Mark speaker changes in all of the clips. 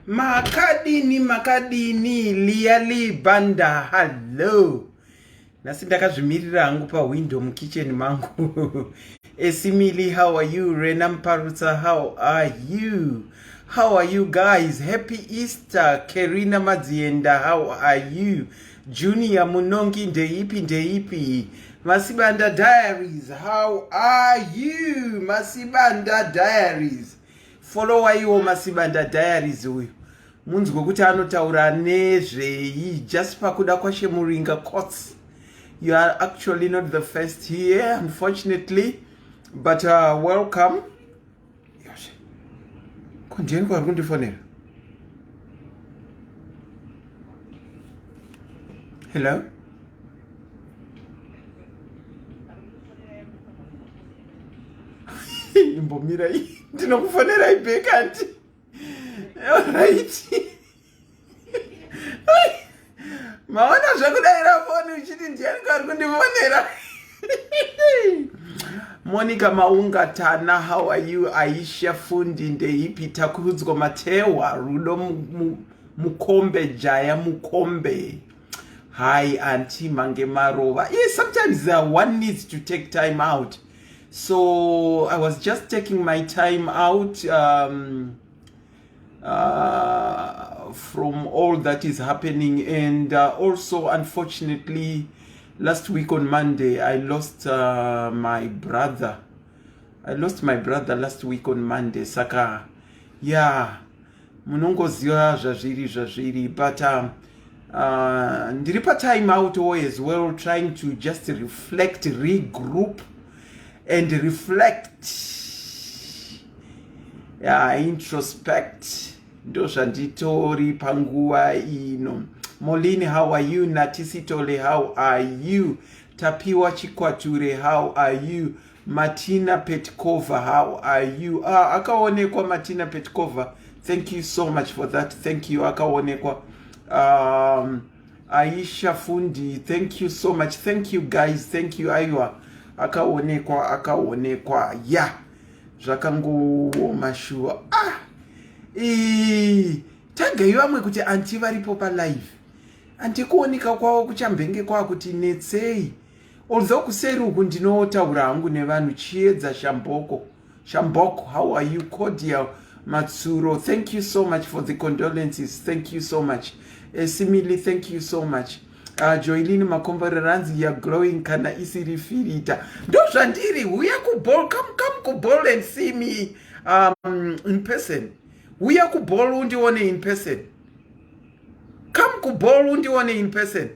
Speaker 1: Makadini liali banda hello. Nasi ndakazvimirira hangu pa window mukitchen mangu. Esimili, how are you? Renam Paruta, how are you? How are you guys? Happy Easter. Kerina Madzienda, how are you? Junior Munongi Ndeipi. Masibanda Diaries, how are you? Masibanda Diaries. Follow you Masibanda Diaries uyu. Munzgo kuti anotaura nezvei just pakuda kwashe muringa courts. You are actually not the first here, unfortunately, but welcome. Continue kwa kundi phone. Hello. Imbomira hii. Ndinokufonera ibekanti. Alright. Maona zvakudaira foni uchiti ndiani kwari kundifonera. Monica Maungatana, how are you? Aisha Fundi Ndeipi Takudzwa Matewa Rudo Mukombe Jaya Mukombe. Hi Auntie Mange Marova. Yes, sometimes one needs to take time out. So I was just taking my time out from all that is happening, and also unfortunately last week on Monday I lost my brother. I lost my brother last week on Monday. Saka yeah, munongoziva zvazviri, but ndiri pa time out as well, trying to just reflect, regroup and reflect, introspect. Ndo zvanditori panguva ino. Molini, how are you? Natisitole, how are you? Tapiwa Chikwature, how are you? Martina Petkova, how are you? Akaonekwa Martina Petkova. Thank you so much for that. Thank you, akaonekwa. Aisha Fundi, thank you so much. Thank you guys. Thank you Aiwa. Akaonekwa. Yeah. Zvakango mashua. Tagaiwa mwe kuti anti varipo pa live. Anti kuonika kwawo kuchambenge kwa kuti netsei. Although kuseri uku ndinotaura hangu nevanhu chiedza Shamboko, how are you? Cordial Matsuro, thank you so much for the condolences. Thank you so much. Simili, thank you so much. Joylini Makombare Ranzi, you're glowing kana isiri firita. Ndo zvandiri, uya ku ball, come ku ball and see me in person. Uya ku ball undione in person. Come ku ball undione in person.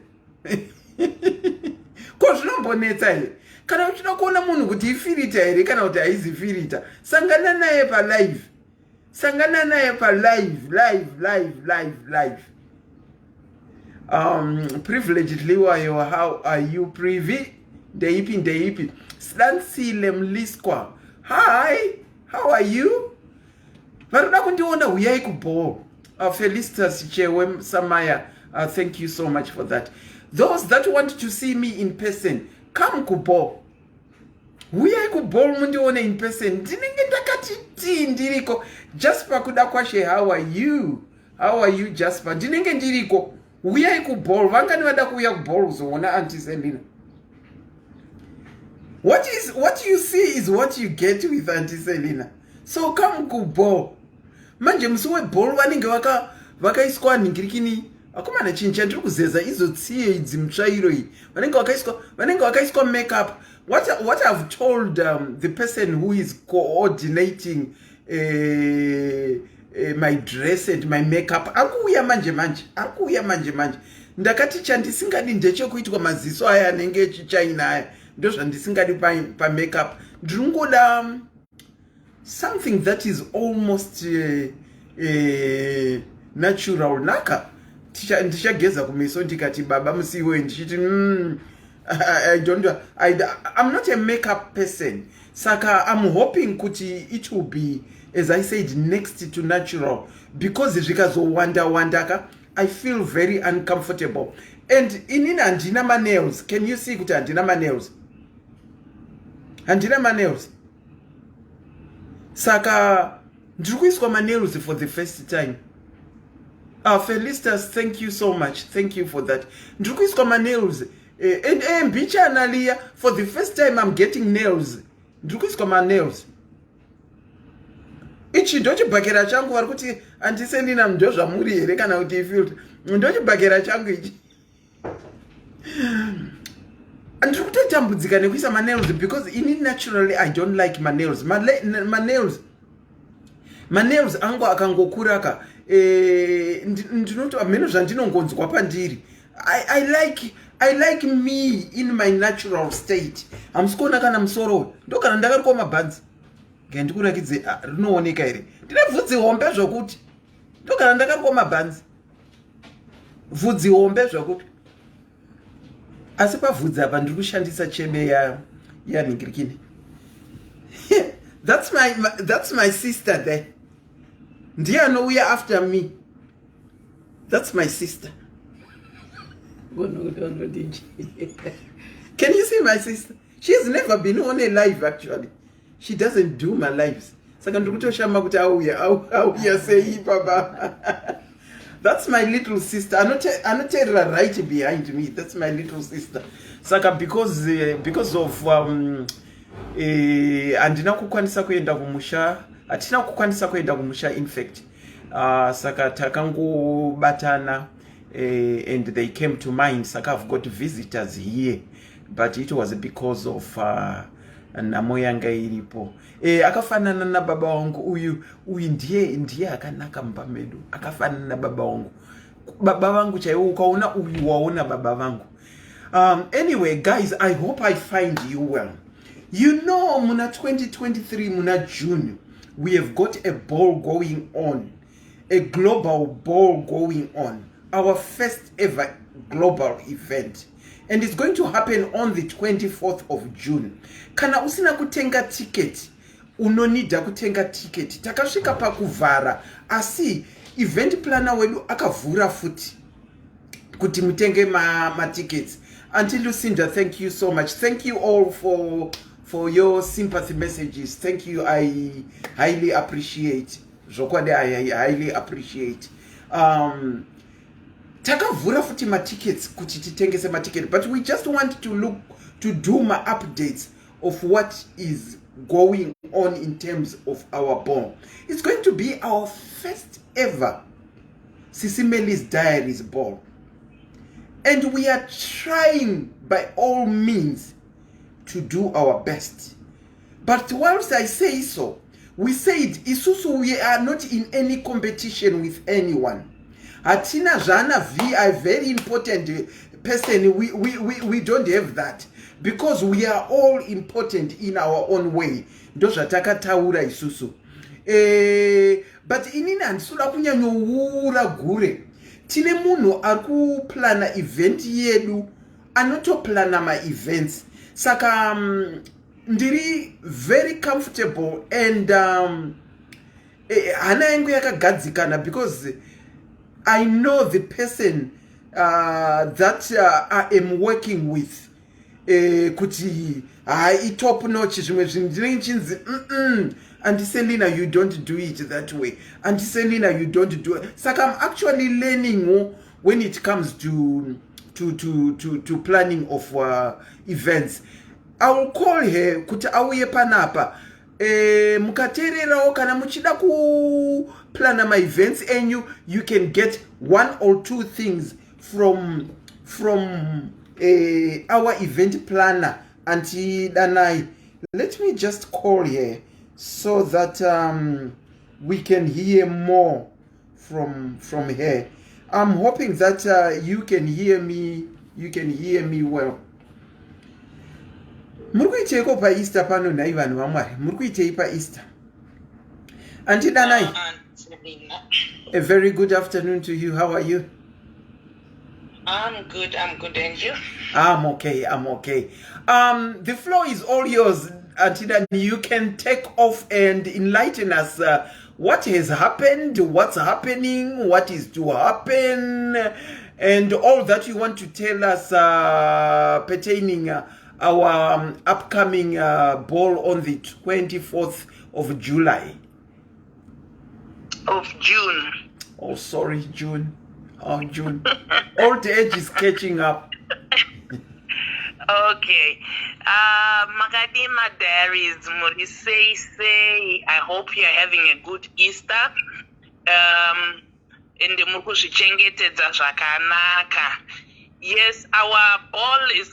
Speaker 1: Ko zvinombonetsa here. Kana uchida kuona munhu kuti ifirita here kana kuti haizifirita, sangana naye pa live. Sangana naye pa live. Privileged Liwayo, how are you? Privi Ndeipi. Slansile Mliskwa. Hi, how are you? Varuda kundiona uyai ku ball. Felicitas Chewe Samaya, thank you so much for that. Those that want to see me in person, come ku ball. Uyai ku ball mundione in person. Ndinenge ndakati ndiriko. Jasper kudakwashe, how are you? How are you, Jasper? Ndinenge ndiriko. Uyai ku ball. Vangani vada kuya ku ball uzoona Auntie Selina. What you see is what you get with Auntie Selina. So come ku ball. Manje musuwe ball vanenge vakaiswa ningirikini. Akomana chincha ndiri kuzeza izotsiye idzi mutsvairo iyi. Vanenge vakaiswa makeup. What I've told the person who is coordinating my dress and my makeup, akuuya manje. Ndakati chandisingadi ndechekuitwa maziso aya anenge echichina aya. Ndo zvandisingadi pa makeup. Ndingoda something that is almost natural. Naka ndichageza kumeso ndikati baba musiwe ndichiti I'm not a makeup person. Saka I'm hoping kuti it will be, as I said, next to natural, because zvikazowanda I feel very uncomfortable. And inini handina ma nails. Can you see kuti handina ma nails? Handina ma nails. Saka ndiri kuiswa ma nails for the first time. Felicitas, thank you so much. Thank you for that. Ndrukuiswa my nails. And bicha analia, for the first time I'm getting nails. Ndrukuiswa my nails. Ichi ndochibhakera changu vari kuti andisendina ndozvamuri here kana kuti ifilter. Ndochibhakera changu ichi. Ndiri kutotambudzika nekuisa my nails because naturally I don't like my nails. My nails angu akangokuraka. Ndinoti ameno zvandinongonzwa pandiri. I like me in my natural state. Hamsikona kana musoro. Ndokana ndakarukwa mabhanzi. Ngendikurakidze rinooneka here. Ndine bvudzi hombe zvokuti. Ndokana ndakarukwa mabhanzi. Bvudzi hombe zvokuti. Asi pabvudzi apa ndiri kushandisa chebe ya ningirikini. That's my sister there. Ndiye anouya after me. That's my sister. Can you see my sister? She's never been on a live actually. She doesn't do my lives. Saka ndikutoshamba kuti auya sei baba. That's my little sister. Anoterera right behind me. That's my little sister. Saka because of andina kukwanisa kuenda kumusha. Atina kukwanisa kuenda kumusha in fact. Saka takangobatana and they came to mind. Saka I've got visitors here. But it was because of namo yanga iripo. Akafanana na baba wangu uyu ndiye akanaka mpamedu. Akafanana na baba wangu. Baba wangu chaiwo ukaona uyu waona baba wangu. Anyway guys, I hope I find you well. You know muna 2023 muna June we have got a ball going on. A global ball going on. Our first ever global event. And it's going to happen on the 24th of June. Kana usina kutenga ticket, unonida kutenga ticket. Takashika pa kuvara. Asi, event planner wedu akavura futi. Kuti mutenge ma tickets. Auntie Lucinda, thank you so much. Thank you all for your sympathy messages. Thank you. I highly appreciate. Jokwade, I highly appreciate. Takavura futi ma tickets kuti titengese ma tickets, but we just want to do my updates of what is going on in terms of our ball. It's going to be our first ever SIS MELLY's Diaries ball, and we are trying by all means to do our best. But whilst I say so, we said isusu we are not in any competition with anyone. Atina Jana V, a very important person. We don't have that because we are all important in our own way. Dosha taka taura isusu. But inina nsula kunyanyo wura gure. Tine muno aku plana event yedu. Anoto plana ma events. Saka ndiri very comfortable and hana yangu yakagadzikana because I know the person that I am working with. Kuti top notch. Auntie Selina, you don't do it that way. Auntie Selina, you don't do it. So I'm actually learning when it comes to planning of events. I will call her kuti auye panapa. Mukaterera kana muchida ku plana my events and you can get one or two things from our event planner Auntie Danai. Let me just call her so that we can hear more from her. I'm hoping that you can hear me well. Murikuiteko pa Easter pano na Ivan Wamwari. Murikuitei pa Easter. Auntie Danai. A very good afternoon to you. How are you?
Speaker 2: I'm good, and you?
Speaker 1: I'm okay. The floor is all yours, Auntie Danai. You can take off and enlighten us what has happened, what's happening, what is to happen, and all that you want to tell us pertaining our upcoming ball on the 24th of July.
Speaker 2: Of June.
Speaker 1: Oh, sorry, June. Oh, June. Old age is catching up.
Speaker 2: Okay. Makadima Diaries, Muri say, I hope you're having a good Easter. In the Mukushichengete Zhakanaka. Yes, our ball is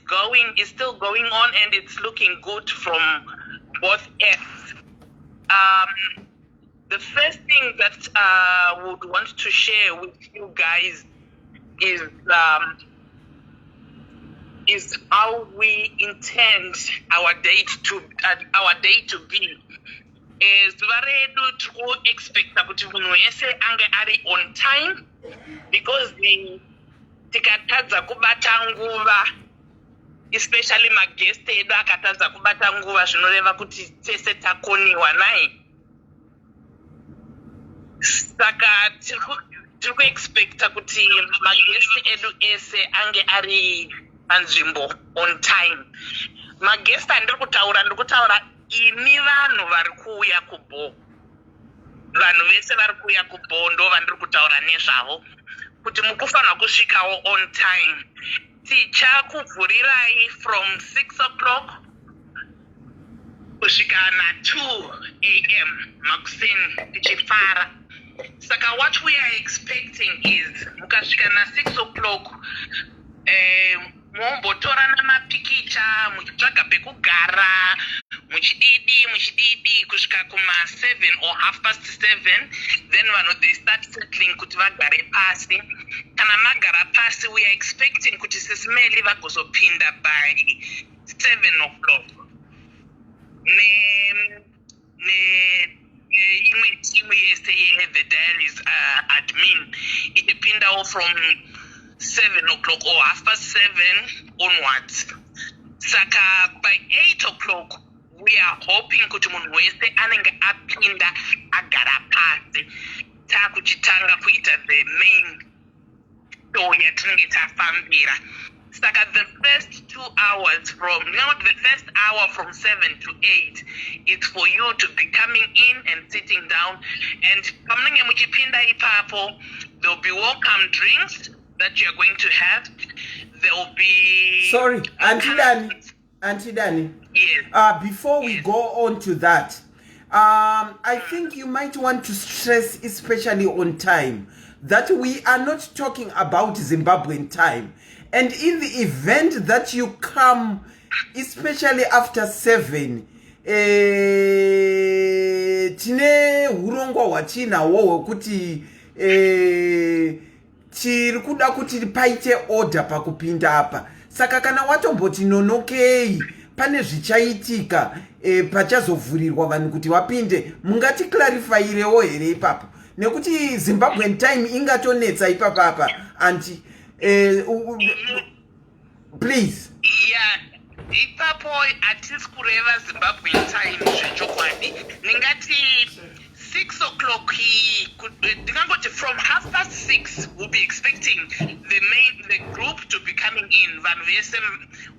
Speaker 2: still going on, and it's looking good from both ends. The first thing that I would want to share with you guys is how we intend our day to be. Zuva redu tiri expecta kuti munhu wese ange ari on time, because tikatadza kubata nguva, especially maguest edu akatadza kubata nguva, zvinoreva kuti tese takoniwa naye. Saka tiri kuexpecta kuti maguest edu ese ange ari panzvimbo on time. Maguest andiri kutaura ini vanhu vari kuuya kubo, vanhu vese vari kuuya kubo ndo vandiri kutaura nezvavo, kuti mukufanira kusvikawo on time. Tichakuvhurirai from 6 o'clock kusvika na 2 a.m. makuseni tichifara. Saka what we are expecting is mukasvika na 6 o'clock mombotorana mapikicha, muchitsvaga pekugara, muchididi kusvika kuma 7 or 7:30, then they start settling kuti vagare pasi. Kana magara pasi, we are expecting kuti SIS MELLY vagozopinda by 7 o'clock. Imwe team yese the diaries admin ichipindawo from 7 o'clock or 7:30 onwards. Saka by 8 o'clock we are hoping kuti munhu wese anenge apinda agara pasi takuchitanga kuita the main show yatinenge tafambira. Saka the first 2 hours the first hour from 7 to 8, it's for you to be coming in and sitting down, and pamunenge muchipinda ipapo, there will be welcome drinks that you're going to have. There will be...
Speaker 1: Sorry, Auntie Danny.
Speaker 2: Yes.
Speaker 1: Before we go on to that, I think you might want to stress, especially on time, that we are not talking about Zimbabwean time. And in the event that you come, especially after 7, tine hurongwa hwatinawo hwekuti tiri kuda kuti paite order pakupinda apa. Saka kana watomboti nonokei pane zvichaitika pachazovhurirwa vanhu kuti vapinde, mungati clarifyirewo here ipapo, nekuti Zimbabwean time ingatonetsa ipapo apa. Anti please.
Speaker 2: Yeah, ipapo atisi kureva Zimbabwean time zvechokwadi. Ningati 6 o'clock from 6:30 we'll be expecting the group to be coming in, vanhu vese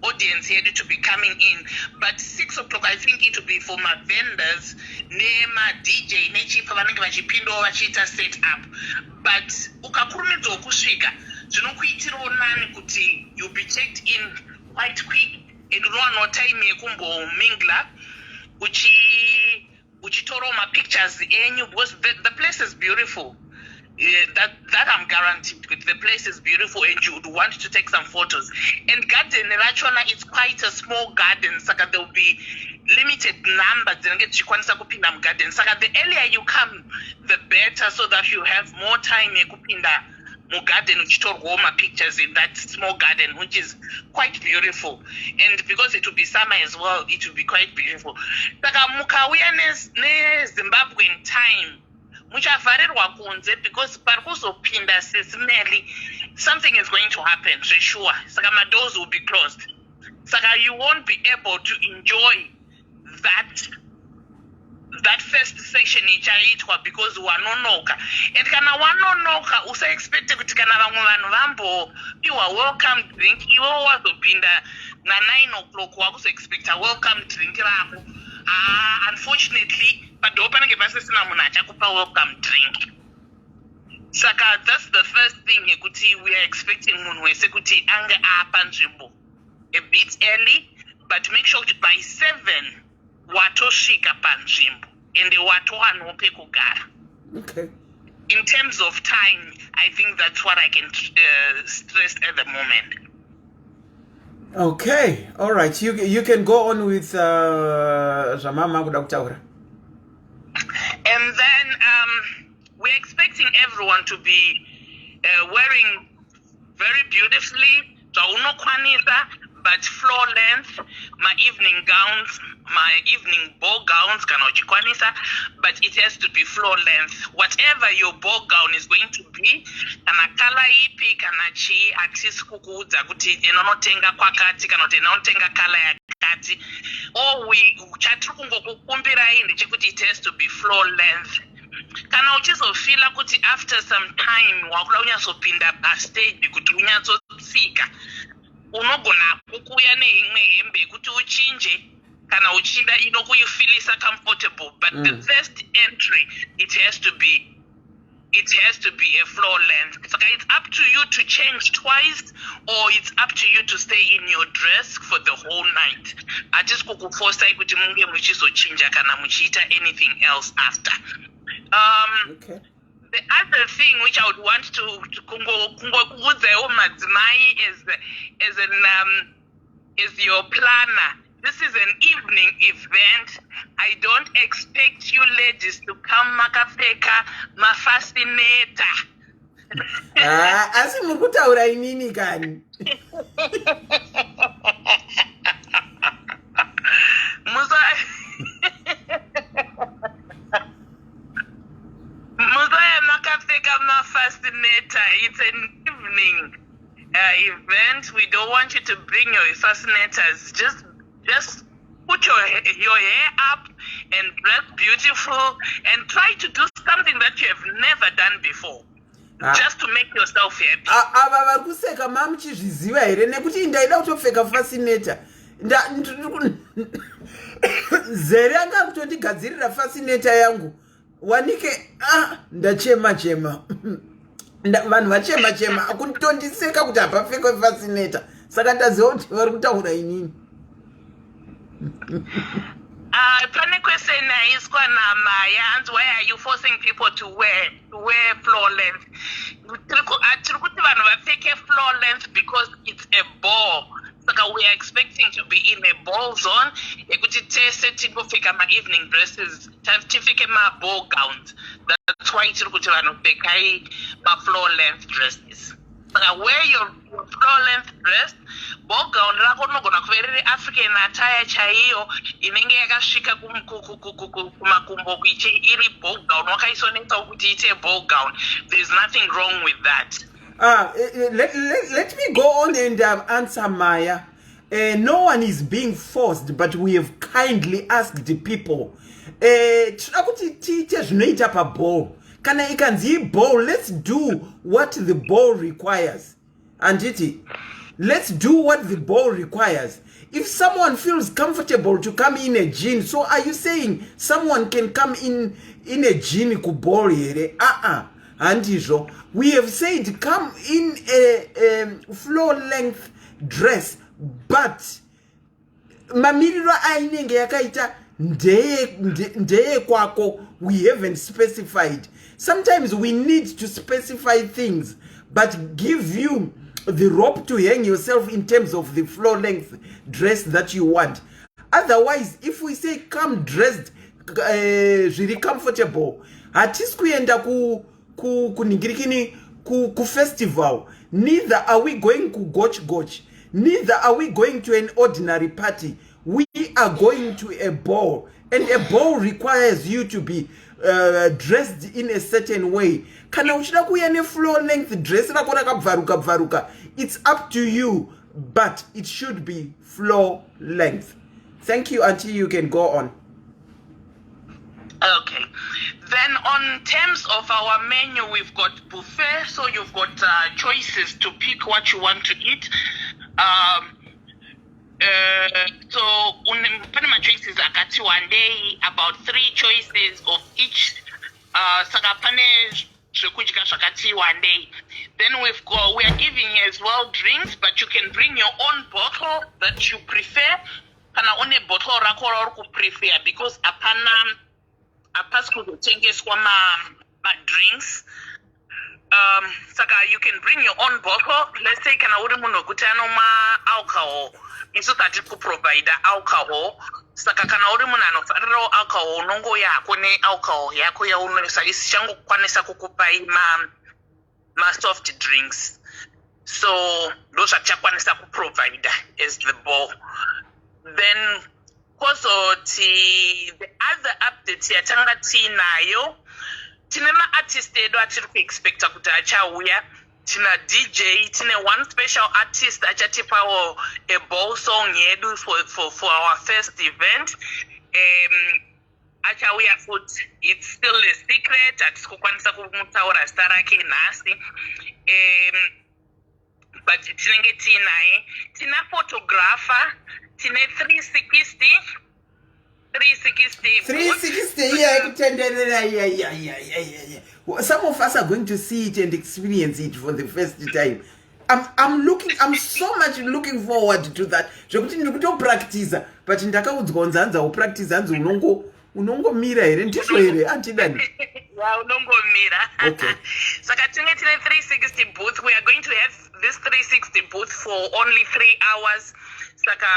Speaker 2: audience here to be coming in, but 6 o'clock I think it will be for my vendors nema DJ nechipa vanenge vachipindawo vachiita set up. But ukakurumidza kusvika zvinokuitirawo nani kuti you'll be checked in quite quick, and unowana time yekumbomingla uchitoro ma pictures enyu, because the place is beautiful. That I'm guaranteed. The place is beautiful and you would want to take some photos. And garden rachona, it's quite a small garden. Saka there will be limited numbers. Garden. Saka the earlier you come, the better, so that you have more time kupinda mu garden uchitorwa pictures in that small garden, which is quite beautiful. And because it will be summer as well, it will be quite beautiful. Saka mukauya ne Zimbabwean time, muchavharirwa kunze, because pari kuzopinda SIS MELLY, something is going to happen, sure. Saka my doors will be closed. Saka you won't be able to enjoy that first section ichaitwa, because wanonoka. And kana wanonoka usaexpecte kuti kana vamwe vanhu vambopiwa welcome drink, iwo wazopinda na 9 o'clock wakuzoexpecta welcome drink rako. Unfortunately, padowo panenge pasisina munhu achakupa welcome drink. Saka, that's the first thing yekuti we are expecting munhu wese kuti ange apanzvimbo a bit early, but make sure by 7 watosvika panzvimbo and watowana pekugara.
Speaker 1: Okay.
Speaker 2: In terms of time, I think that's what I can stress at the moment.
Speaker 1: Okay, all right. You can go on with Zamama kuda kutaura.
Speaker 2: And then we're expecting everyone to be wearing very beautifully, but floor length, my evening gowns, my evening ball gowns, but it has to be floor length. Whatever your ball gown is going to be, kana color ipi, kana chi, axis kukuudza kuti inonotenga kwakati, kana kuti inonotenga color yakati. Or chatiri kungokukumbirai ndechekuti it has to be floor length. Kana uchizofila kuti after some time wakuda unyazopinda pastage kuti unyatsotsika, unogona kukuya neimwe hembe kuti uchinje kana uchida inokuyifilisa comfortable, but the first entry it has to be a floor length. So it's up to you to change twice, or it's up to you to stay in your dress for the whole night. Atisi kukuforsa kuti munge muchizochinja kana muchiita anything else after.
Speaker 1: Okay.
Speaker 2: The other thing which I would want to kungokuudzawo madzimai is your planner. This is an evening event. I don't expect you ladies to come makapfeka mafascinator.
Speaker 1: Asi muri kutaura inini kani?
Speaker 2: Fascinator. It's an evening event. We don't want you to bring your fascinators. Just put your hair up and dress beautiful and try to do something that you have never done before. Just to make yourself happy.
Speaker 1: Ava varikuseka mamuchizviziva here nekuti ndaida kutopfeka fascinator. Zere anga kutondigadzirira fascinator yangu. Wanike ndachema vanhu vachema akutondiseka kuti hapapfekwe fascinator, saka ndaziva kuti vari kutaura inini.
Speaker 2: Pane question aiswa naMaya, and why are you forcing people to wear floor length? Tiri kuti vanhu vapfeke floor length because it's a ball. So we are expecting to be in a ball zone. Ekuti tese tingopfeka ma evening dresses, tifike ma ball gowns. That's why tiri kuti vanhu pfekai ma floor length dresses. So wear your floor length dress. Ball gown rako rinogona kuve riri African attire chaiyo inenge yakasvika kumakumbo kuichi iri ball gown. Wakaisonesa kuti ite ball gown. There's nothing wrong with that.
Speaker 1: Let me go on and answer Maya. No one is being forced, but we have kindly asked the people. Kana ikanzi ball, let's do what the ball requires. And let's do what the ball requires. If someone feels comfortable to come in a jean, so are you saying someone can come in a jean ku ball here? Antijo, we have said come in a floor length dress, but mamiriro ainenge yakaita ndeye kwako, we haven't specified. Sometimes we need to specify things, but give you the rope to hang yourself in terms of the floor length dress that you want. Otherwise, if we say come dressed really comfortable, hatisi kuenda ku festival, neither are we going to goch, neither are we going to an ordinary party. We are going to a ball, and a ball requires you to be dressed in a certain way. Kana uchida kuya ne floor length dress rako rakabvaruka, it's up to you, but it should be floor length. Thank you, Auntie. You can go on.
Speaker 2: Okay. Then on terms of our menu, we've got buffet, so you've got choices to pick what you want to eat. So my choices are one day, about 3 choices of each. Saka pane zvekudya zvakati wandei. Then we are giving as well drinks, but you can bring your own bottle that you prefer. Kana one bottle rako rauri kuprefer, because hapasi kuzotengeswa ma drinks. Saka you can bring your own bottle. Let's say kana uri munhu wekuti anomwa alcohol, isu tati kuprovide alcohol. Saka kana uri munhu anofarirawo alcohol, unongoya hako ne-alcohol yako yaunonesa, isichangokwanisa kukupai ma soft drinks. So those zvatichakwanisa kuprovide as the ball. Then also the other updates yatanga tinayo, tine ma-artist edu atiri kuexpecta kuti achauya. Tina DJ, tina one special artist achatipawo a ball song yedu for our first event. Achauya foot, it's still a secret, atikukwanisa kumutaura zita rake nhasi. But tinenge tinaye, tina photographer, tine 360,
Speaker 1: yeah. Some of us are going to see it and experience it for the first time. I'm so much looking forward to that. Zvokuti ndikuto practice, but ndakaudzwa nzanza upractice hanzi unongomira here ndizvo here antidani.
Speaker 2: Yeah, unongomira.
Speaker 1: Okay.
Speaker 2: Saka tinenge tine 360 booth. We are going to have this 360 booth for only 3 hours. Saka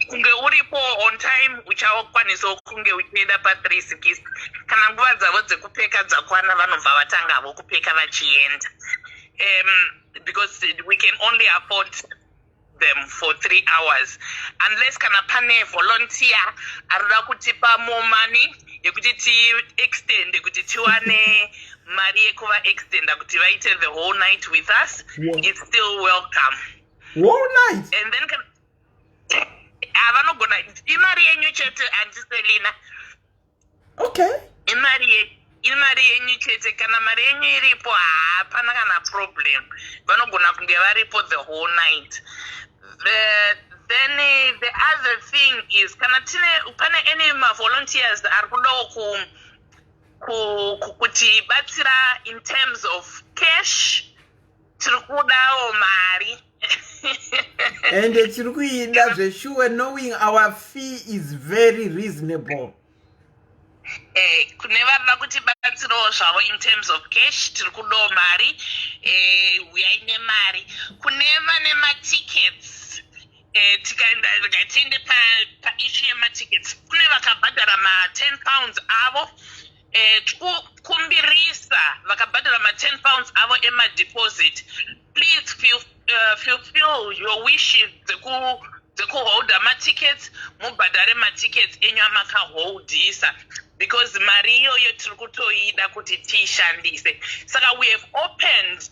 Speaker 2: kunge uripo on time uchakwanisa kunge uchienda pa 360. Kana nguva dzavo dzekupfeka dzakwana vanobva vatangavo kupfeka vachienda. Because we can only afford them for 3 hours, unless kana pane volunteer arida kutipa more money yekuti ti extend kuti tiwane mari yekuva extenda kuti vaite the whole night with us. Yeah. It's still welcome.
Speaker 1: Whole night?
Speaker 2: And then avanogona imari yenyu chete andiselina.
Speaker 1: Okay.
Speaker 2: Imari yenyu chete, kana mari yenyu iripo hapana kana problem. Vanogona kunge varipo the whole night. Then the other thing is, kana pane any volunteers are kudawo kuti batsira in terms of cash, tiri kudawo mari.
Speaker 1: And tiri kuida zveshuwe, knowing our fee is very reasonable.
Speaker 2: Kune varida kuti batsirawo zvavo in terms of cash, tiri kudawo mari. Uyaine mari. Kune vane ma-tickets, tikaende paissue yema-tickets, kune vakabhadhara ma-£10 avo. Kumbirisa vakabhadhara ma-£10 avo ema-deposit. Please fulfill your wishes dzekuholda ma-tickets, mubhadhare ma-tickets enyu amakaholdisa, because mari iyoyo tiri kutoida kuti tiishandise. Saka we have opened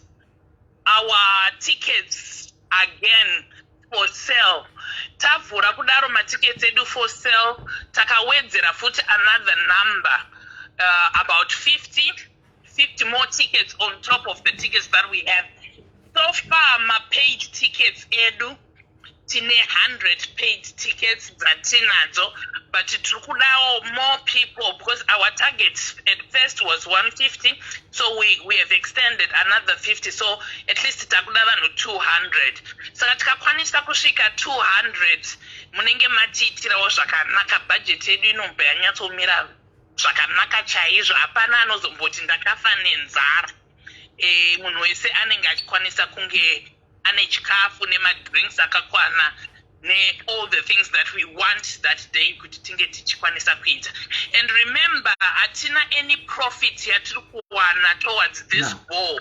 Speaker 2: our tickets again for sale. Tavhura kudaro ma-tickets edu for sale, takawedzera futi another number, about 50 more tickets on top of the tickets that we have. So far, my paid tickets edu, tine 100 paid tickets zatinazo, but tukudawo more people, because our target at first was 150, so we have extended another 50, so at least takuda vanhu 200. Saka tikakwanisa kusvika 200, munenge matiitirawo zvakanaka. Budget yedu inobva yanyatsomira zvakanaka chaizvo, hapana anozomboti ndakafa nenzara. Munhu wese anenge achikwanisa kunge ane chikafu nemadrinks akakwana all the things that we want that day kuti tinge tichikwanisa kuita. And remember, hatina any profit yatiri kuwana towards this ball,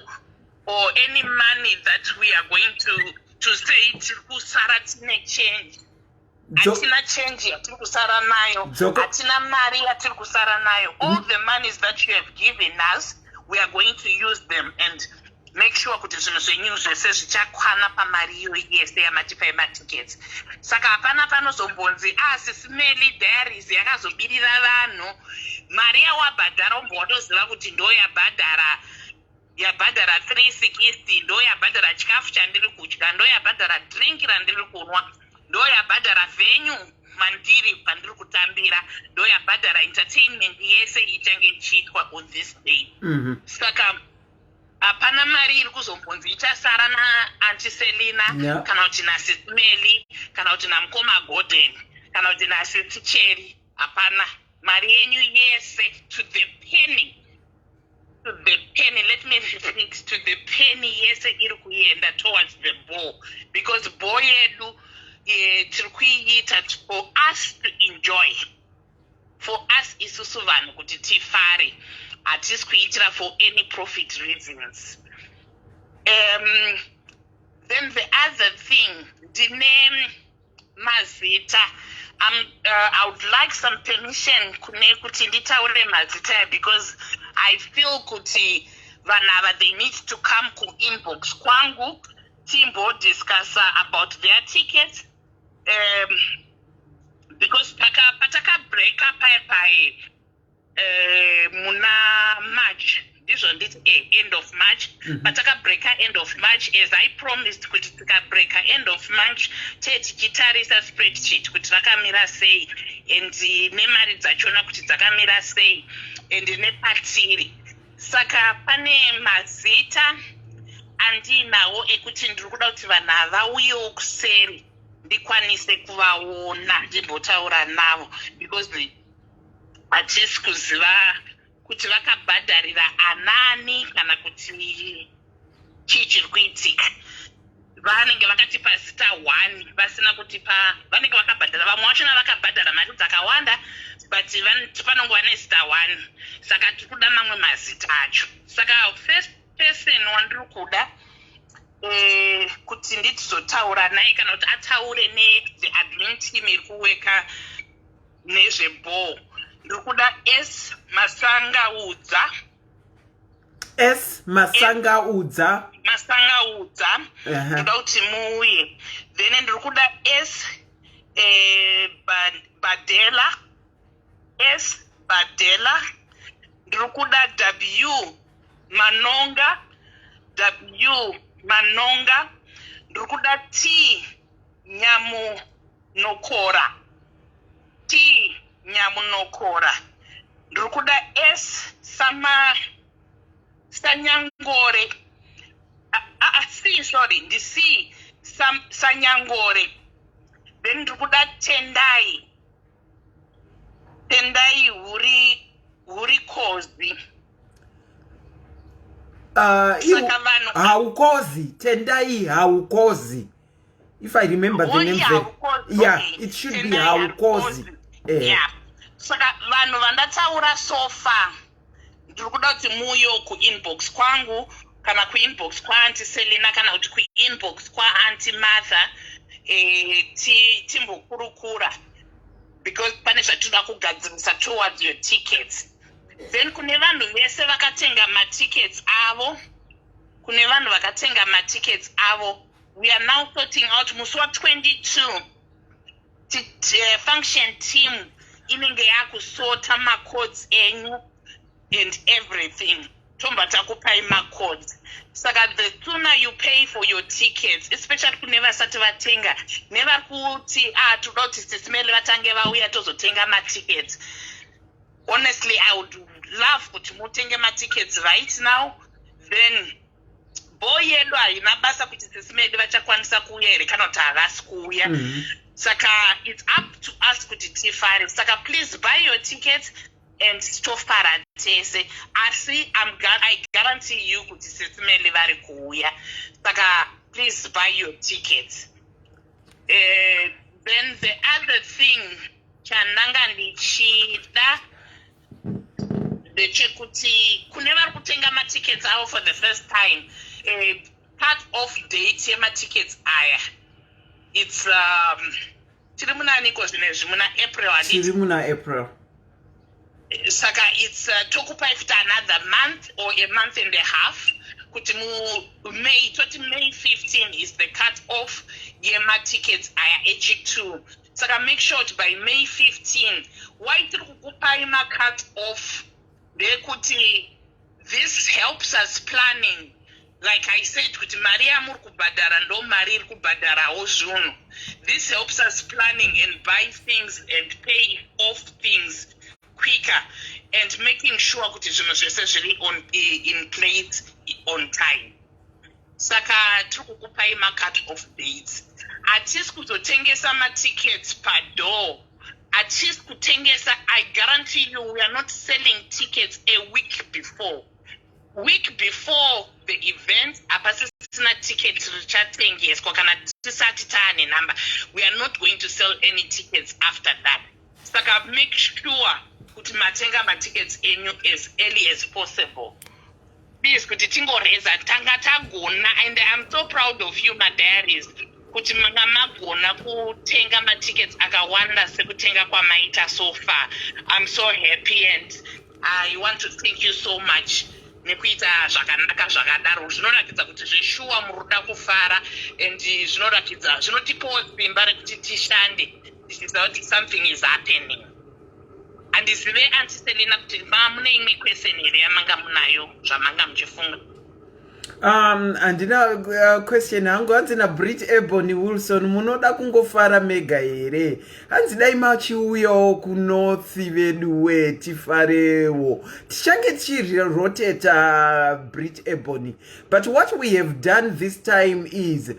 Speaker 2: or any money that we are going to say tiri kusara tine change. Hatina change yatiri kusara nayo, hatina mari yatiri kusara nayo. All the monies that you have given us, we are going to use them and make sure kuti zvinhu zvenyu zvese zvichakwana pamari iyo yese yamatipa ema-tickets. Saka hapana panozombonzi SIS MELLY diaries yakazobirira vanhu. Mari yawabhadhara umbowatoziva kuti ndo yabhadhara 360, ndo yabhadhara chikafu chandiri kudya, ndo yabhadhara drink randiri kunwa, ndo yabhadhara venue mandiri pandiri kutambira ndo yabhadhara entertainment yese ichange ichiitwa on this day. Saka hapana mari iri kuzombonzi ichasara naanti Selina kana kuti naSis Melly kana kuti namukoma Gordon kana kuti naSis Cherry. Hapana, mari yenyu yese to the penny, let me repeat, to the penny yese iri kuenda towards the ball, because ball yedu tiri kuiita for us to enjoy, for us isusu vanhu kuti tifare, hatisi kuitira for any profit reasons. Then the other thing, the name mazita, I would like some permission kune kuti nditaure mazita, because I feel kuti vanava they need to come ku inbox kwangu timbo discuss about their tickets, because pataka break up by muna March. This one is end of March. Pataka breaker end of March, as I promised kuti tika breaker end of March tichitarisa spreadsheet kuti rakamira sei and nemari dzachona kuti dzakamira sei and nepatiri. Saka pane mazita andinawo ekuti ndiri kuda kuti vanhu vauyewo kuseri ndikwanise kuvaona ndimbotaura navo, because hatisi kuziva kuti vakabhadharira anani kana kuti chii chiri kuitika. Vanenge vakatipa zita 1 vasina kutipa, vanenge vakabhadhara, vamwe vachona vakabhadhara mari dzakawanda but panongova nezita 1. Saka tiri kuda mamwe mazita acho. Saka first person wandiri kuda kuti nditizotaura naye kana kuti ataure ne admin team iri kuweka nezveball, ndiri kuda S Masangaudza. Ndoda kuti muuye. Then ndiri kuda S Badela. Ndiri kuda W Manonga. Ndiri kuda T Nyamunokora. Ndiri kuda S Sanyangore. C Sanyangore. Then ndiri kuda Tendai huri kozi.
Speaker 1: Tendai haukozi. If I remember the name, yeah, it should be haukozi.
Speaker 2: Yeah. Saka vanhu vandataura so far ndiri kuda kuti muyo ku inbox kwangu kana ku inbox kwa Auntie Selina kana kuti ku inbox kwa Auntie Martha timbokurukura, because pane zvatoda kugadzirisa towards your tickets. Then kune vanhu vese vakatenga matickets avo, we are now sorting out musi wa 22 function team inenge yakusota macodes enyu and everything. Tomba takupai macodes. Saka the sooner you pay for your tickets, especially kune vasati vatenga, never kuti toda kuti SIS MELLY vatange vauya tozotenga matickets. Honestly, I would love kuti mutenge matickets right now. Then boy yedu haina basa kuti SIS MELLY vachakwanisa kuuya here kana kuti havasi kuuya. Saka it's up to us kuti tifare. Saka please buy your tickets and tofara tese. I guarantee you kuti SIS MELLY vari kuuya. Saka please buy your tickets. Then the other thing chananga ndichida ndechekuti kune vari kutenga matickets avo for the first time, part of date yematickets aya, it's tiri munaniko zvinezvi muna April. Saka it's tokupai futa another month or a month and a half kuti May 15 is the cut off yematickets aya H2. Saka make sure by May 15 why tiri kukupai ma cut off ndekuti this helps us planning like I said, kuti mari yamuri kubhadhara ndo mari iri kubhadharawo zvunhu. This helps us planning and buy things and pay off things quicker and making sure kuti zvinhu zvese zviri in place on time. Saka tiri kukupai ma-cut off dates. Hatisi kuzotengesa ma-tickets per door. Hatisi kutengesa, I guarantee you we are not selling tickets a week before. Week before the event, apasisina tickets richatengeswa kana tisati taane number. We are not going to sell any tickets after that. Saka make sure kuti matenga ma-tickets enyu as early as possible. Please, kuti tingoreza tanga tagona, and I'm so proud of you, my diaries. Kuti manga magona kutenga ma-tickets akawanda sekutenga kwamaita so far. I'm so happy and I want to thank you so much. Nekuita zvakanaka zvakadaro zvinoratidza kuti zveshuwa muruda kufara and zvinoratidza zvinotipawo simba rekuti tishande. This is how something is happening. Handizive Antiselina kuti mune imwe question here yamanga munayo zvamanga muchifunga.
Speaker 1: Handina question hangu, hanzina Brit Ebony Wilson, munoda kungofara mega here. Hanzidai machiuyawo kunothi veduwe tifarewo. Tichange tichiroteta Brit Ebony. But what we have done this time is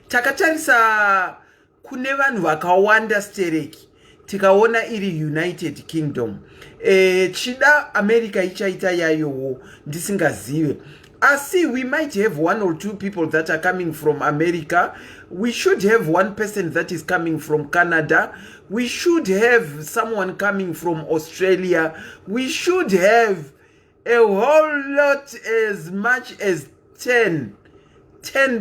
Speaker 1: takatarisa kune vanhu vakawanda stereki. Tikaona iri United Kingdom. Chida America ichaita yayowo ndisingazive. Asi we might have one or two people that are coming from America. We should have one person that is coming from Canada. We should have someone coming from Australia. We should have a whole lot, as much as 10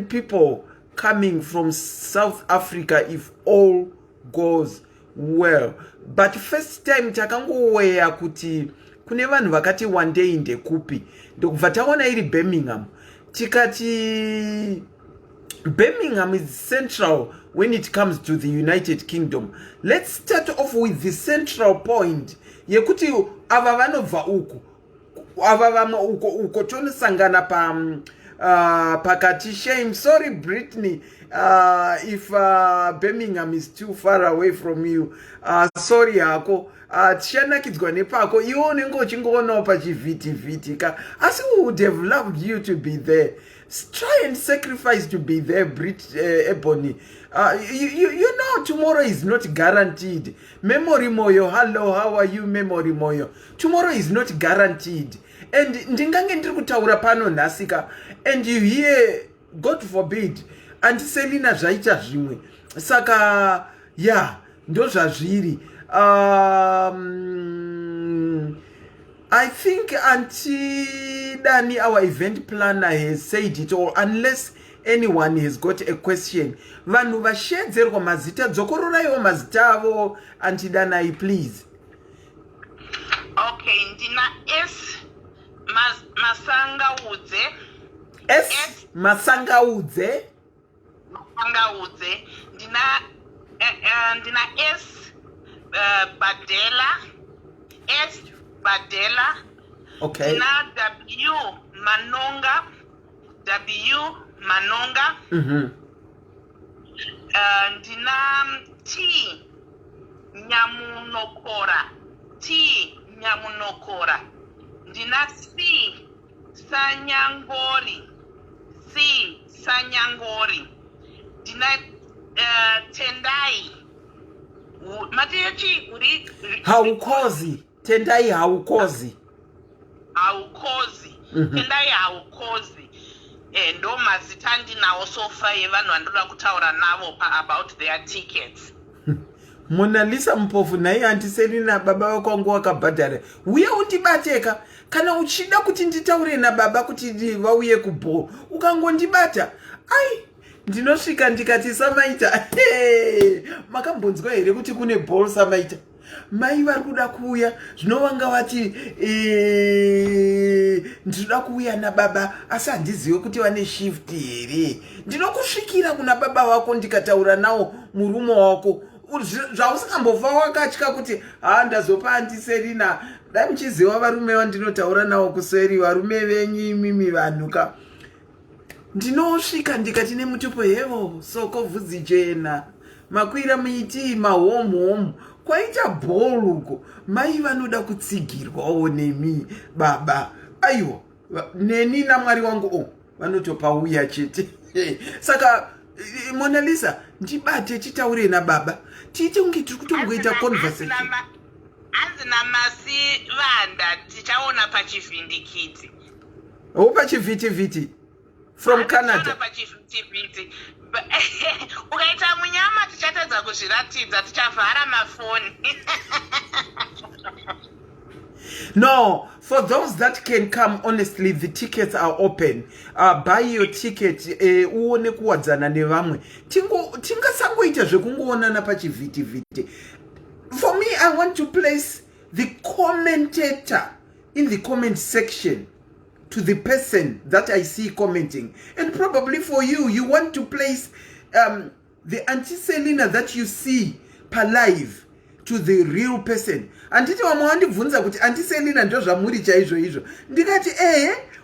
Speaker 1: people coming from South Africa if all goes well. But first time takangoweya kuti kune vanhu vakati one day ndekupi ndokubva taona iri Birmingham. Tikati Birmingham is central when it comes to the United Kingdom. Let's start off with the central point yekuti ava vanobva uku, ava vamwe uko tonosangana pakati. Shame, sorry Brittany, if Birmingham is too far away from you. Sorry hako, tichanakidzwa nepako iwo unenge uchingoonawo pachivhiti ka. Asi we would have loved you to be there. Try and sacrifice to be there, Brit Ebony. You know tomorrow is not guaranteed. Memory Moyo, hello, how are you, Memory Moyo? Tomorrow is not guaranteed. And ndingange ndiri kutaura pano nhasika and you hear, God forbid, Antiselina zvaita zvimwe. Saka yeah, ndo zvazviri. I think Auntie Dani, our event planner, has said it all. Unless anyone has got a question, vanhu vashedzerwa mazita, dzokororaiwo mazita avo. Auntie Dani, please.
Speaker 2: Okay, ndina S Masangaudze.
Speaker 1: S Masangaudze.
Speaker 2: Ndina S Badela. S Badela.
Speaker 1: Okay.
Speaker 2: Ndina W Manonga. Ndina T Nyamunokora. Ndina C Sanyangori. Ndina Tendai. Matechi uri
Speaker 1: Haukozi. Tendai haukozi.
Speaker 2: Tendai haukozi. Ndo mazita ndinawo so far evanhu vandoda kutaura navo about their tickets.
Speaker 1: Mona Lisa mpofu naye Antiselina baba wako wangu wakabhadhara. Uya undibateka. Kana uchida kuti nditaure na baba kuti vauye kuBall, ukangondibata. Ai, ndinosvika ndikati Samaita. Makambonzwa here kuti kune Ball Samaita. Mai vari kuda kuuya, zvinovanga vati ndinoda kuuya na baba, asi handizive kuti vane shift here. Ndinokusvikira kuna baba wako ndikataura nawo murumo wako. Zvausingambofa wakatya kuti ndazopa Antiselina dai muchiziva varume vandinotaura navo kuseri, varume venyu imimi vanhu ka ndinosvika ndikati nemutupo yevo soko vhudzi jena makwira muiti mahomhom kwaita bholuko mai vanoda kutsigirwawo nemi baba aiwa neni namwari wangu vanotopauya chete saka Mona Lisa ndibate titaure nababa tiite unge tiri kutongoita conversation.
Speaker 2: Hanzina masi vanda tichaona pachivhindikiti.
Speaker 1: Pachivhiti from Canada.
Speaker 2: Pachivhiti. Ukaita munyama tichatedza kuzviratidza tichavhara mafoni.
Speaker 1: No, for those that can come, honestly, the tickets are open. Buy your ticket. Uone kuwadzana nevamwe. Tingasangoita zvekungoonana pachivhiti. For me, I want to place the commentator in the comment section to the person that I see commenting. And probably for you, you want to place the Auntie Selina that you see per live to the real person. Anditi wamwe vandibvunza kuti Auntie Selina ndo zvamuri chaizvo izvo. Ndikati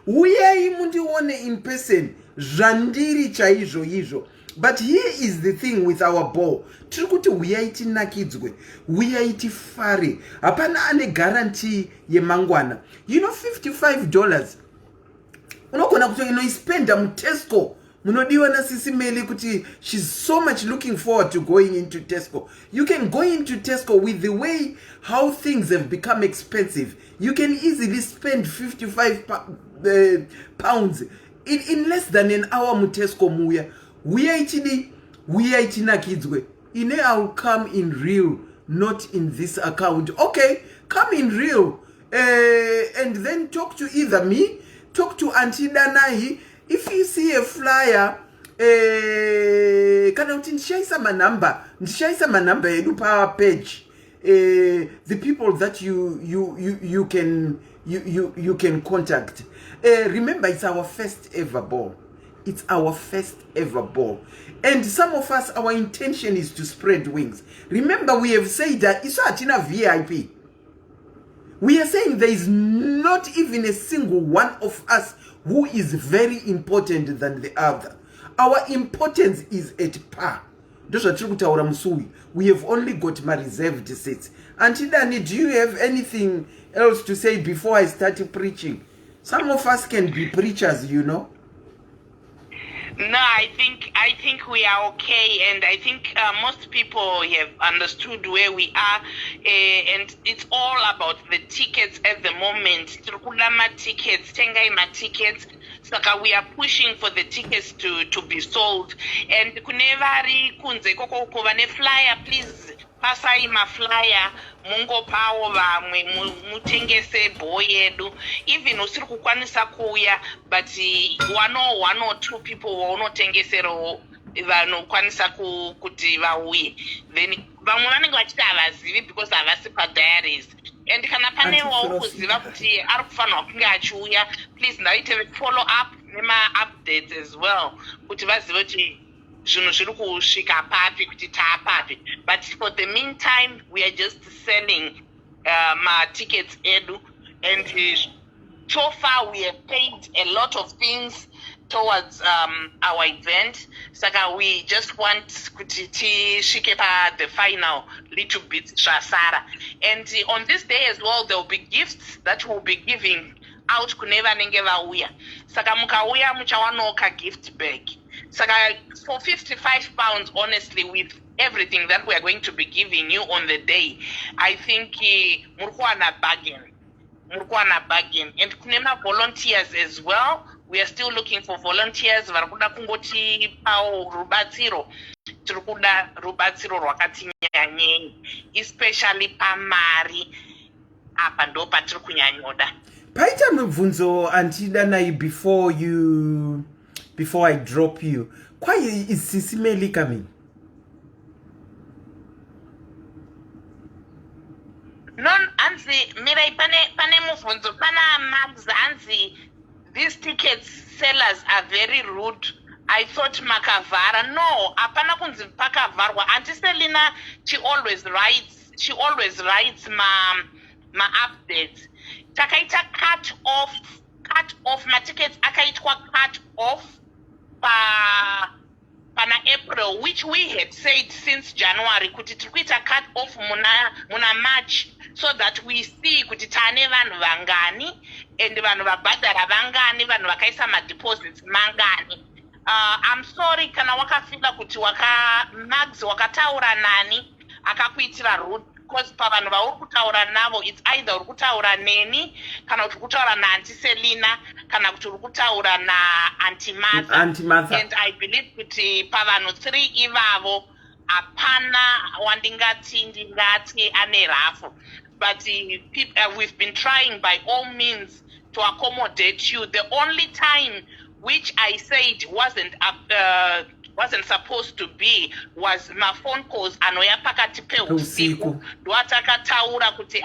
Speaker 1: uyai mundione in person zvandiri chaizvo izvo. But here is the thing with our ball. Tiri kuti uyai tinakidzwe, uyai tifare. Hapana ane guarantee yemangwana. You know $55. Unogona kuti inoispenda muTesco. Munodiwa na SIS MELLY kuti she's so much looking forward to going into Tesco. You can go into Tesco with the way how things have become expensive. You can easily spend 55 pounds in less than an hour muTesco muya. We are itinakidzwe. Ine I'll come in real, not in this account. Okay, come in real. And then talk to either me, talk to Auntie Danahi. If you see a flyer, kana uti ndishaisa manamba edu pa page. The people that you can contact. Remember, it's our first ever ball. It's our first ever ball. And some of us, our intention is to spread wings. Remember, we have said that it's not VIP. We are saying there is not even a single one of us who is very important than the other. Our importance is at par. We have only got my reserved seats. Auntie Dani, do you have anything else to say before I start preaching? Some of us can be preachers, you know.
Speaker 2: No, I think we are okay, and I think most people have understood where we are, and it's all about the tickets at the moment. Tirikudama tickets, tengai ma tickets. Saka we are pushing for the tickets to be sold, and kunevari kunze koko vane flyer, please pasai ma flyer mungo pawo vamwe mutengese ball yedu. Even usiri kukwanisa kuuya, but one or two people vaunotengesero vanokwanisa kuti vauye, then vamwe vanenge vachiti havazivi because havasi padiaries. And kana pane waukuziva kuti ari kufanirwa kunge achiuya, please ndaite follow up nema updates as well kuti vazive kuti zvinhu zviri kusvika papi kuti taapapi. But for the meantime, we are just selling my tickets edu, and so far we have paid a lot of things towards our event. Saka we just want kuti tishike pa the final little bit shasara. And on this day as well, there will be gifts that we'll be giving out kuneva nenge vauya. Saka mukauya muchawanoka gift bag. Saka for 55 pounds, honestly, with everything that we are going to be giving you on the day, I think murukwana bargain. And kunema volunteers as well. We are still looking for volunteers. Varakuda kungoti pao rubatsiro. Tirukuda rubatsiro rwakati nyanyei, especially pamari. Apa ndo patiri kunyanyoda.
Speaker 1: Paita mubvunzo Auntie Danai before I drop you. Why is SIS MELLY coming?
Speaker 2: Non, Anzi, mirai pane mubvunzo pana Max Anzi. These ticket sellers are very rude. I thought makavara. No, apana kunzi pakavarwa. Auntie Selina, she always writes ma-updates. Takaita cut off ma-tickets akaitwa cut off pana April, which we had said since January, kuti tikuita cut off muna March, so that we see kuti tane vanhu vangani and vanhu vabhadhara vangani, vanhu vakaisa ma-deposits mangani. I'm sorry kana wakafila kuti Max wakataura nani akakuitira route, because pavanhu vauri kutaura navo it's either uri kutaura neni kana kuti uri kutaura naAnti Selina kana kuti uri kutaura naAnti Martha. And I believe kuti pavanhu 3 ivavo hapana ndingati ane rafu. But we've been trying by all means to accommodate you. The only time which I said wasn't supposed to be was my phone calls anoya pakati peusiku ndoatakataura kuti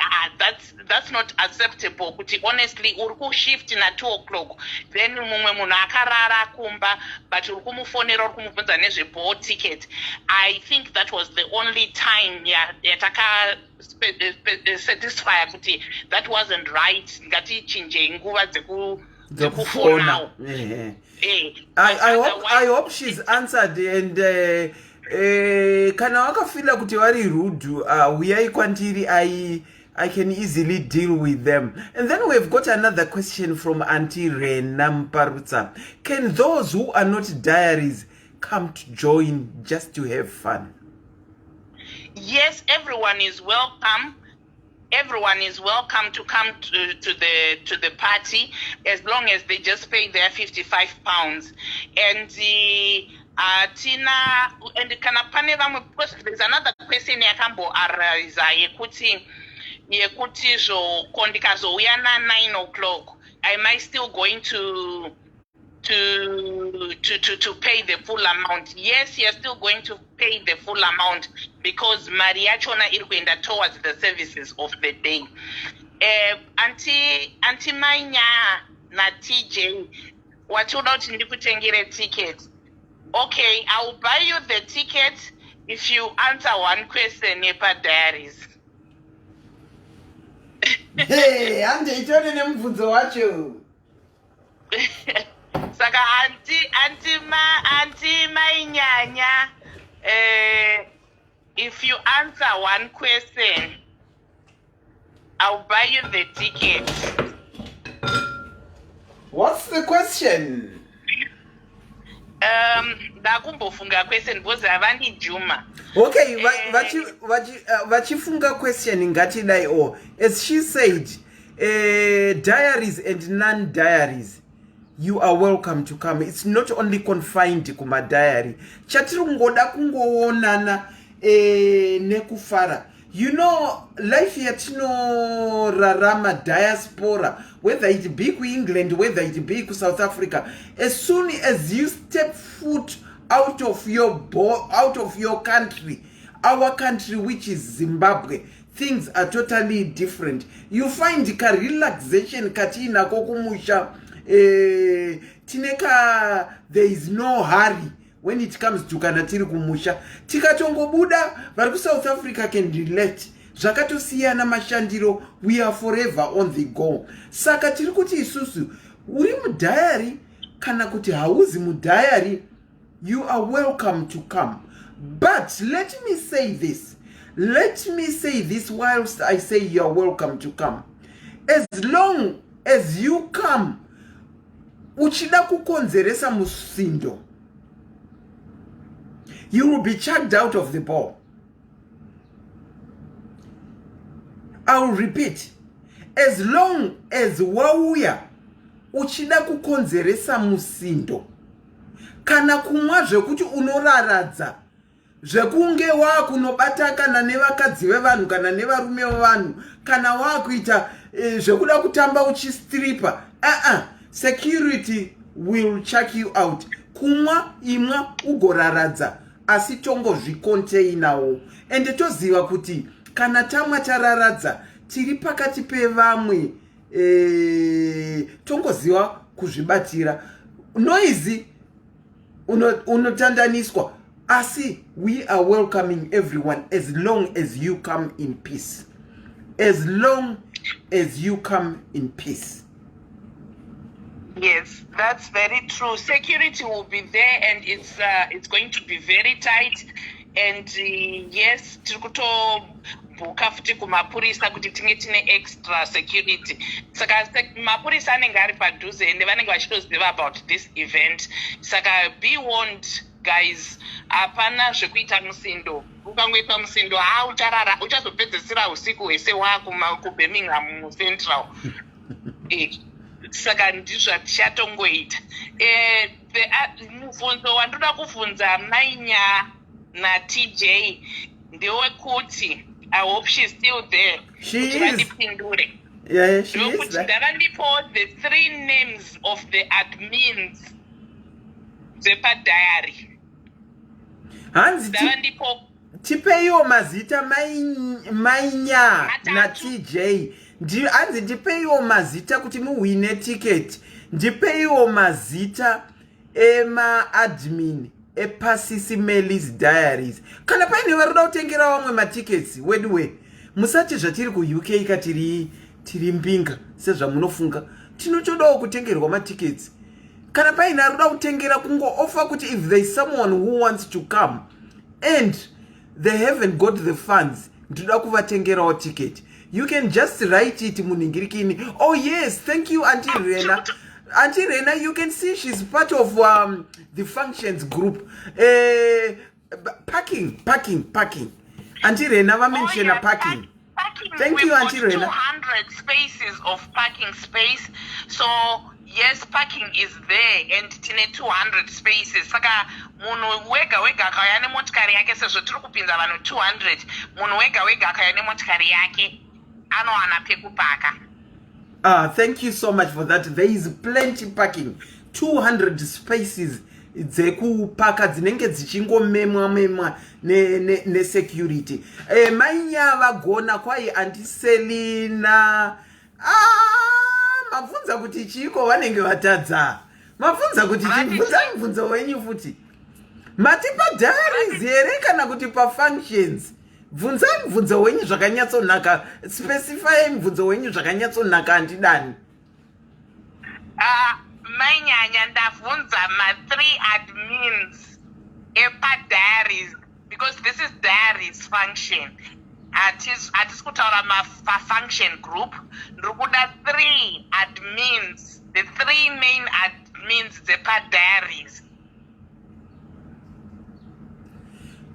Speaker 2: that's not acceptable, kuti honestly uri kushift na 2 o'clock then mumwe munhu akarara kumba but uri kumufonera uri kumubvunza nezve-ball ticket. I think that was the only time yataka satisfy kuti that wasn't right, ngatichinje nguva dzekufona.
Speaker 1: I hope she's answered, and kana wakafila kuti vari rude uyai kwandiri, I can easily deal with them. And then we've got another question from Auntie Rena Mparutsa. Can those who are not diaries come to join just to have fun?
Speaker 2: Yes, everyone is welcome. Everyone is welcome to come to the party, as long as they just pay their £55. And Tina, and kanapane vamwe, because there's another question yakambo araiza yekuti zvo kondikazouya na 9 o'clock. Am I still going to pay the full amount? Yes, you're still going to pay the full amount because mari yachona iri kuenda towards the services of the day. Auntie Manya na TJ, wachida kuti ndikutengere ticket. Okay, I'll buy you the ticket if you answer one question nepa diaries.
Speaker 1: Hey, ande itone nemubvunzo wacho.
Speaker 2: Saka anti mainyanya, if you answer one question, I'll buy you the ticket.
Speaker 1: What's the question?
Speaker 2: Ndakumbofunga question because havandi Juma.
Speaker 1: Okay, vachifunga question ngatidai o. As she said, diaries and non-diaries, you are welcome to come. It's not only confined kuma diary. Chatiri ngoda kungoonana nekufara. You know, life yatino rarama diaspora, whether it be ku England, whether it be ku South Africa, as soon as you step foot out of your country, our country, which is Zimbabwe, things are totally different. You find ka relaxation katina kokumusha. Tineka, there is no hurry when it comes to kana tiri kumusha. Tikatongo buda vari ku South Africa can relate. Zvakatosiyana mashandiro, we are forever on the go. Saka tiri kuti isusu uri mudayari kana kuti hauzi mudayari, you are welcome to come. But let me say this whilst I say you are welcome to come. As long as you come uchida kukonzeresa musindo, you will be chucked out of the ball. I will repeat. As long as wauya uchida kukonzeresa musindo, kana kumwa zvekuti unoraradza, zvekunge wakunobata kana nevakadzi vevanhu kana nevarume vevanhu, kana wakuita zvekuda kutamba uchistripa, security will check you out. Kumwa imwa ugoraradza, asi tongo zvikonteinawo. Ende toziva kuti kana tamwa tararadza tiri pakati pevamwe, tongoziva kuzvibatira. Noisy unotandaniswa, asi we are welcoming everyone as long as you come in peace. As long as you come in peace.
Speaker 2: Yes, that's very true. Security will be there, and it's going to be very tight. And yes, tirikuto buka futi kumapurisa kuti tinge tine extra security. Saka mapurisa anenge ari padhuze ende vanenge vachitoziva about this event. Saka be warned, guys. Hapana zvekuita musindo. Ukangoita musindo, ucharara, uchazopedzesera usiku hwese waku Central. Saka ndizvo tichatongoita. Mubvunzo wandoda kubvunza Mainya naTJ ndewekuti I hope she's still there.
Speaker 1: She is.
Speaker 2: Yeah,
Speaker 1: she is.
Speaker 2: The 3 names of the admins Diary.
Speaker 1: Hanzi tipeiwo mazita Mainya naTJ. Hanzi ndipeiwo mazita kuti muwine ticket. Ndipeiwo mazita ema-admin SIS MELLY's diaries. Kana paine varoda kutengera vamwe matickets wedwe, musati zvatiri ku-UK tiri mbinga sezvamunofunga. Tinotodawo kutengerwa matickets. Kana paine aroda kutengera kungo-offer kuti if there is someone who wants to come and they haven't got the funds, ndoda kuvatengerawo ticket. You can just write it muningirikini. Oh yes, thank you Auntie Rena. Auntie Rena, you can see she's part of the functions group. Parking. Auntie Rena, I mentioned parking. Thank you, Auntie Rena.
Speaker 2: 200 spaces of parking space. So yes, parking is there, and tine 200 spaces. Saka munhu wega akauya nemotikari yake, sezvo tiri kupinza vanhu 200, munhu wega akauya nemotikari yake anowana pekupaka.
Speaker 1: Thank you so much for that. There is plenty parking. 200 spaces dzekupaka dzinenge dzichingomemwa ne-security. Mainya vagona kwai andiselina. Mabvunza kuti chiko vanenge vatadza. Mabvunza kuti chibvunza mubvunzo wenyu futi. Matipa diaries here kana kuti pa functions. Bvunza mubvunzo wenyu zvakanyatsonaka. Specify mubvunzo wenyu zvakanyatsonaka andidani.
Speaker 2: Mainyanya ndabvunza ma-3 admins diaries, because this is diaries function. Hatisi kutaura ma-function group. Ndikuda 3 admins, the 3 main admins diaries.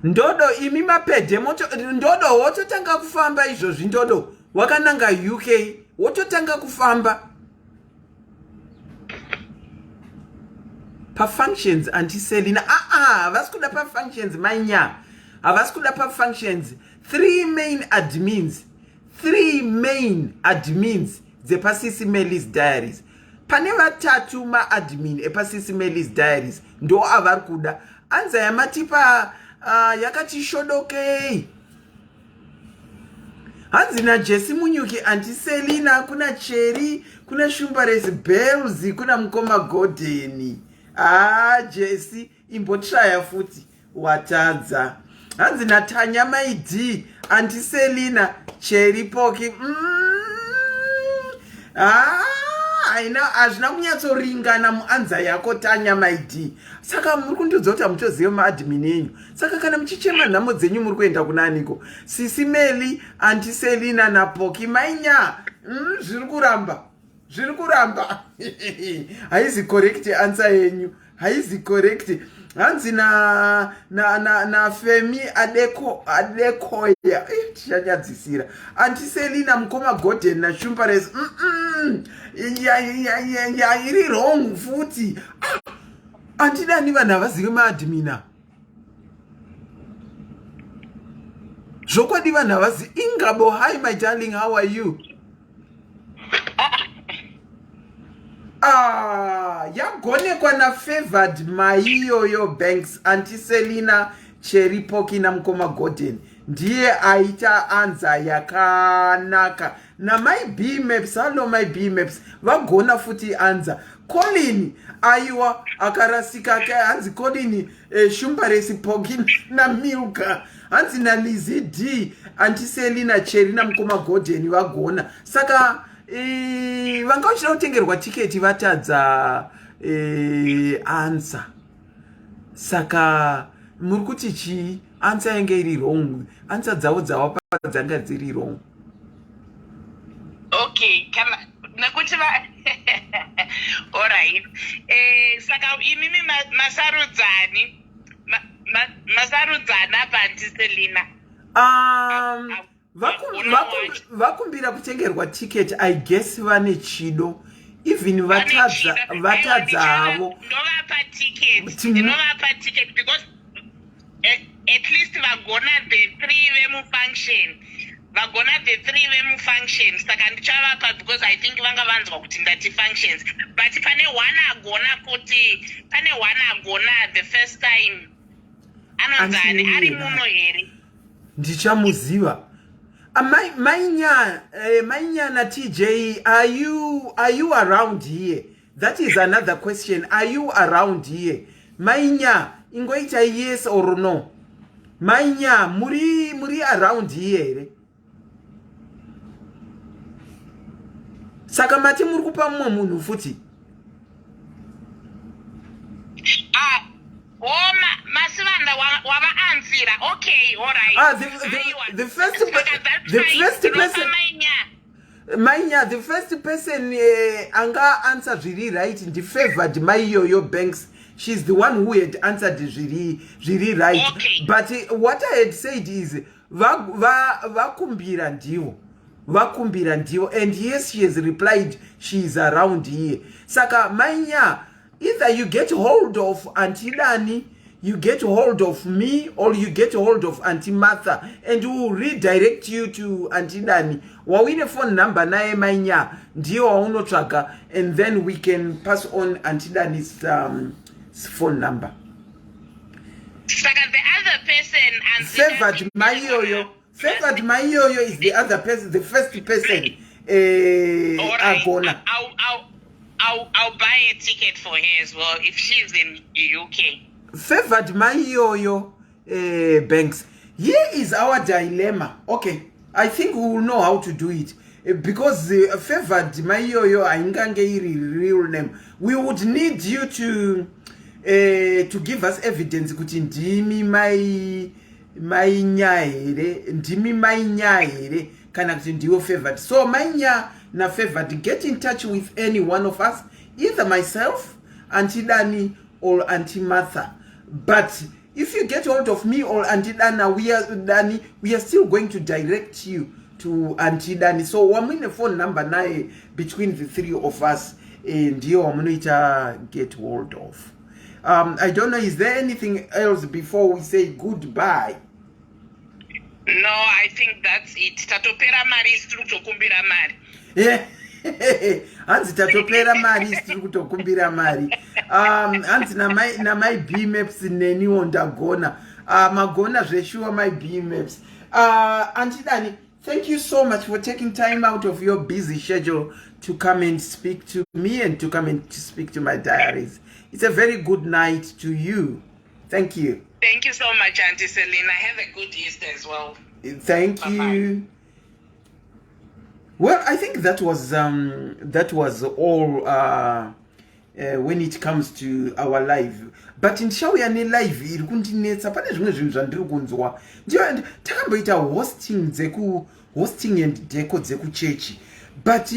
Speaker 1: Ndodo imi mapedhe ndodo wototanga kufamba izvozvi. Ndodo wakananga UK wototanga kufamba pa functions antiselina. Havasi kuda pa functions Mainya, havasi kuda pa functions. 3 main admins dzepa-SIS MELLY's diaries. Pane vatatu ma-admin epa-SIS MELLY's diaries ndo avari kuda. Anza yamatipa yakati shodokei. Hanzi naJesi Munyuki, antiselina, kuna Cherry, kuna Shumbaresi Bells, kuna Mkoma Godeni. Jesi imbotraya futi watadza. Hanzi naTanya Maidi, antiselina, Cherry Poki. Hazvina kunyatsoringana muanza yako Tanya Maidi. Saka muri kundidzota mutoziva maadmin enyu. Saka kana muchichema nhamo dzenyu muri kuenda kunaniko? SIS MELLY, antiselina naPoki. Mainya, zviri kuramba. Haizi correct answer yenyu. Haizi correct. Hanzi na Femi Adekoya. Tichanyadzisira. Antiselina, Mkoma Godeni na Shumbaresi. Iri wrong futi. Andidani vanhu havazivi maadmina. Zvokwadi vanhu havazivi. Ingabo, hi my darling, how are you? Yagonekwa na favored maiyoyo banks, antiselina, Cherry Poki na Mkoma Godeni. ndiye aita anza yakanaka. Na my B maps, hello my B maps, vagona futi anza. Colin aiwa akarasika ke hanzi Colin shumbaresi pogin na milka. Hanzi na Lizzie D antiselina Cherina mkoma Golden vagona. Saka vanga uchina utengerwa tiketi vatadza answer. Saka murikuti chi answer yange iri wrong. Answer dzavo dzavo dzanga dziri wrong.
Speaker 2: Okay, nakuti all right. Saka imimi masarudzani apa antiselina.
Speaker 1: Vakumbira kutengerwa ticket, I guess vane chido. Even vatadza havo.
Speaker 2: Ndovapa ticket because at least vagona the 3 vemu function. Saka ndichavapa because I think vanga vanzwa kuti ndati functions. But pane one agona the first time. Anonzani ari muno here.
Speaker 1: Ndichamuziva. Mainya na TJ, are you around here? That is another question. Are you around here? Mainya, ingoita yes or no? Mainya, muri around here? Saka mati murukupa munu futi.
Speaker 2: Masivanda wava answera. Okay, all right.
Speaker 1: The first person. Mainya, the first person anga answered really right. The favored Maiyoyo Banks. She's the one who had answered really right.
Speaker 2: Okay.
Speaker 1: But what I had said is vakumbira ndiwo. And yes, she has replied she is around here. Saka Mainya, either you get hold of Auntie Dani, you get hold of me, or you get hold of Auntie Martha, and we will redirect you to Auntie Dani. Wawine phone number nae Mainya, ndiyo wauno tracker, and then we can pass on Auntie Dani's phone number.
Speaker 2: Saka the other person,
Speaker 1: Favored Maiyoyo is the other person, the first person.
Speaker 2: Right. I'll buy a ticket for her as well if she's in the UK.
Speaker 1: Favored Maiyoyo Banks. Here is our dilemma. Okay, I think we will know how to do it. Because Favored Maiyoyo aingange real name. We would need you to give us evidence kuti ndimi mainyaere kana kuti ndiwo favored. So Mainya na favored, get in touch with any one of us, either myself, Auntie Dani, or Auntie Martha. But if you get hold of me or Auntie Dana, we are still going to direct you to Auntie Dani. So wamine phone number nae between the three of us, ndiyo wamunoita get hold of. I don't know, is there anything else before we say goodbye?
Speaker 2: No, I think that's it. Tatopera mari structure kumbira mari.
Speaker 1: Hanzi tatopera mari tiri kutokumbira mari. Hanzi na my B maps neniwo ndagona. Magona zveshuwa my B maps. Auntie Dani, thank you so much for taking time out of your busy schedule to come and speak to me and to come and to speak to my diaries. It's a very good night to you. Thank you.
Speaker 2: Thank you so much, Auntie Selina. Have a good Easter as well.
Speaker 1: Thank you. Well, I think that was all when it comes to our live. But in Shawiyane live, iri kundinetsa pane zvimwe zvinhu zvandiri kunzwa. Ndio takamboita hosting and deco dzekuchechi. But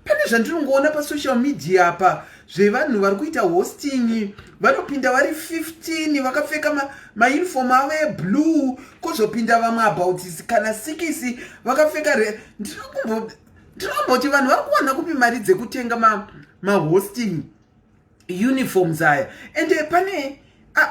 Speaker 1: pane zvandiri ngoona pa social media apa zvevanhu vari kuita hosting, vanopinda vari 15 vakapfeka mauniform avo eblue, kozopinda vamwe about kana 6 vakapfeka ndinomboti vanhu vari kuwana kupi mari dzekutenga mahosting uniforms aya. And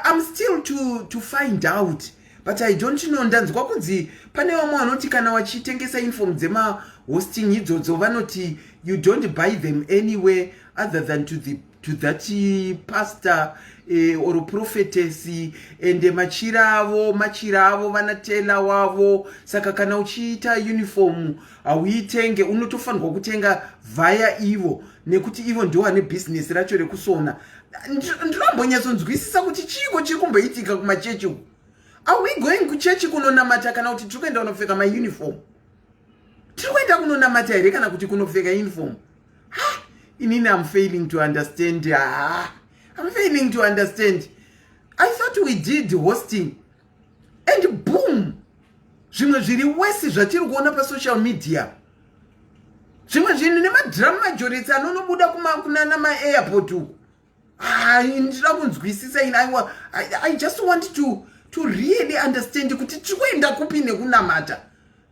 Speaker 1: I'm still to find out, but I don't know. Ndanzwa kunzi pane vamwe vanoti kana wachitengesa uniform dzema hosting idzodzo vanoti you don't buy them anywhere other than to to that pastor or prophetess ende machira avo vanatela wavo. Saka kana uchiita uniform hauitenge, unotofanirwa kutenga vaya ivo, nekuti ivo ndio vane business racho rekusona. Ndinombonyatsonzwisisa kuti chiko chiri kumboitika kumachechi uku. Are we going kuchechi kunonamata kana kuti tiri kuenda kunopfeka mauniform? Tiri kuenda kunonamata here kana kuti kunopfeka uniform? Inini I'm failing to understand. I'm failing to understand. I thought we did hosting. And boom! Zvimwe zviri wesi zvatiri kuona pa social media. Zvimwe zviri nemadrum majority anonobuda kunana ma-airport uku. Ndinoda kunzwisisa ini. I just want to really understand kuti tiri kuenda kupi nekunamata.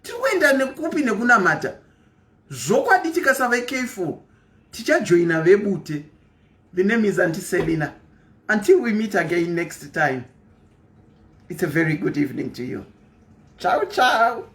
Speaker 1: Tiri kuenda kupi nekunamata. Zvokwadi tikasava careful. Tichajoina vebute. The name is Auntie Selina. Until we meet again next time, it's a very good evening to you. Ciao, ciao.